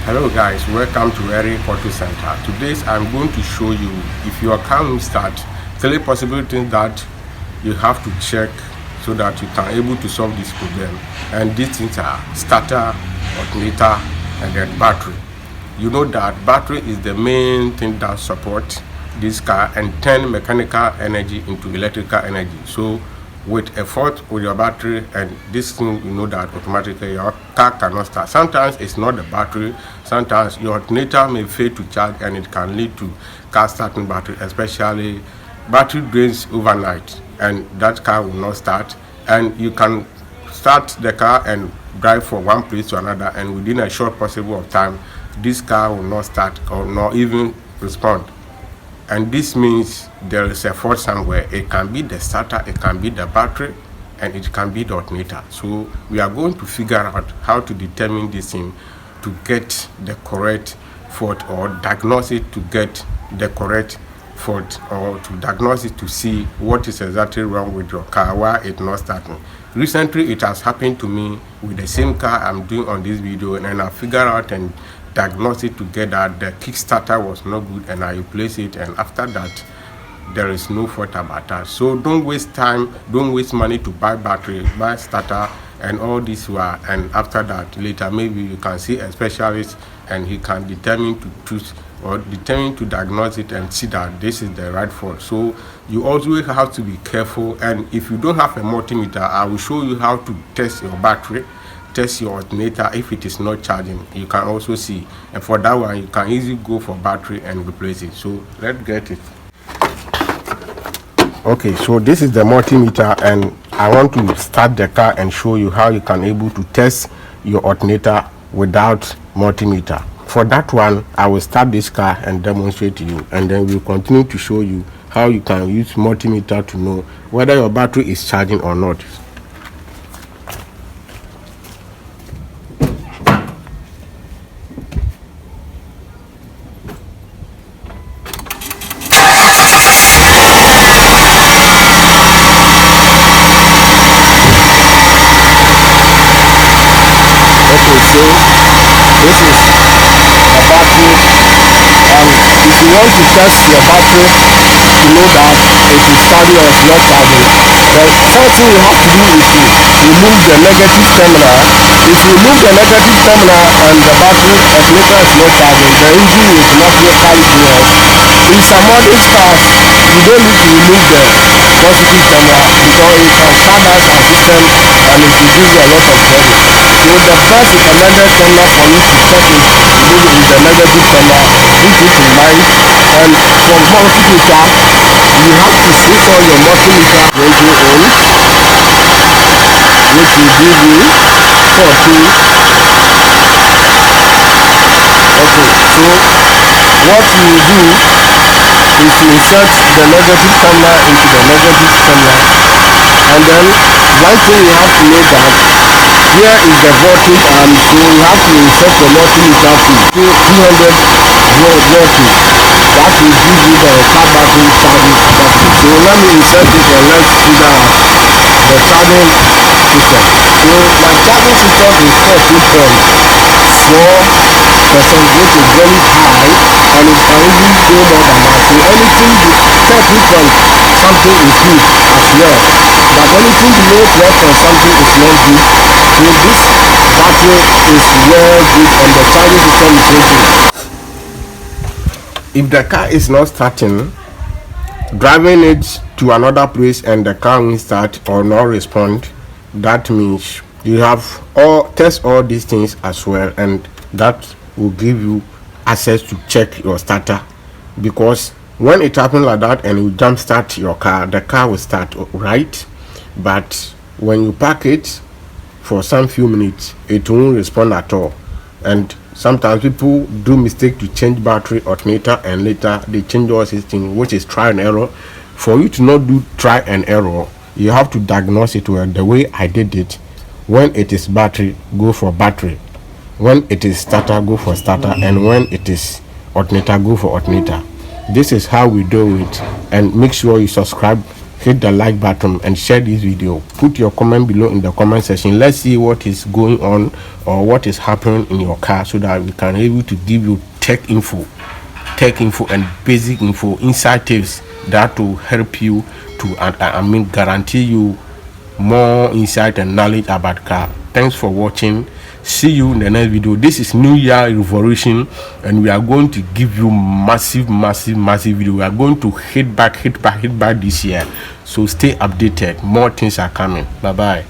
Hello guys, welcome to Eric Auto Center. Today I'm going to show you if your car will start, three possibilities that you have to check so that you can able to solve this problem. And these things are starter, alternator, and then battery. You know that battery is the main thing that supports this car and turn mechanical energy into electrical energy. So with a fault with your battery and this thing, you know that automatically your car cannot start. Sometimes it's not the battery, sometimes your alternator may fail to charge and it can lead to car starting battery, especially battery drains overnight and that car will not start, and you can start the car and drive from one place to another, and within a short possible of time this car will not start or not even respond. And this means there is a fault somewhere. It can be the starter, it can be the battery, and it can be the alternator. So we are going to figure out how to determine this thing to get the correct fault, or diagnose it to get the correct fault, or to diagnose it to see what is exactly wrong with your car, why it's not starting. Recently it has happened to me with the same car I'm doing on this video, and I figured out and diagnose it together. The kickstarter was not good and I replace it, and after that there is no fault about that. So don't waste time, don't waste money to buy battery, buy starter and all this were, and after that later maybe you can see a specialist and he can determine to choose or determine to diagnose it and see that this is the right fault. So you also have to be careful, and if you don't have a multimeter, I will show you how to test your battery, test your alternator. If it is not charging, you can also see, and for that one you can easily go for battery and replace it. So let's get it. Okay, so this is the multimeter, and I want to start the car and show you how you can able to test your alternator without multimeter. For that one I will start this car and demonstrate to you, and then we'll continue to show you how you can use multimeter to know whether your battery is charging or not. This is the battery, and if you want to test your battery to know that it is charging or it's not charging, the first thing you have to do is to remove the negative terminal. If you remove the negative terminal and the battery alternator is not charging, the engine will automatically go off. In some modern cars you don't need to remove the positive terminal because it can shut down our system and it will give you a lot of trouble. So the first recommended terminal for you to check it is the negative terminal. Keep it in mind. And for multimeter, you have to switch on your multimeter radio on, which will give you 14. Okay, so what you will do is you insert the negative terminal into the negative terminal, and then one thing you have to know that here is the voltage, and so you have to insert the multimeter to 200 volt voltage. That will give you the car battery charging capacity. So let me insert it and let's see that the charging system. So my charging system is 14.4%, which is very high, and it can even go more than that. So anything 13 something is good as well, but anything below 12 something is not good. So this battery is well good and the charging system is okay. If the car is not starting, driving it to another place and the car won't start or not respond, that means you have test all these things as well, and that will give you access to check your starter. Because when it happens like that and you jump start your car, the car will start right, but when you park it for some few minutes it won't respond at all. And sometimes people do mistake to change battery, alternator, and later they change all these things, which is try and error. For you to not do try and error, you have to diagnose it well. The way I did it, when it is battery, go for battery. When it is starter, go for starter, and when it is alternator, go for alternator. This is how we do it, and make sure you subscribe hit the like button and share this video. Put your comment below in the comment section. Let's see what is going on or what is happening in your car, so that we can able to give you tech info and basic info, inside tips that will help you to guarantee you more insight and knowledge about car. Thanks for watching. See you in the next video. This is New Year Revolution, and we are going to give you massive video. We are going to hit back this year, so stay updated. More things are coming. Bye bye.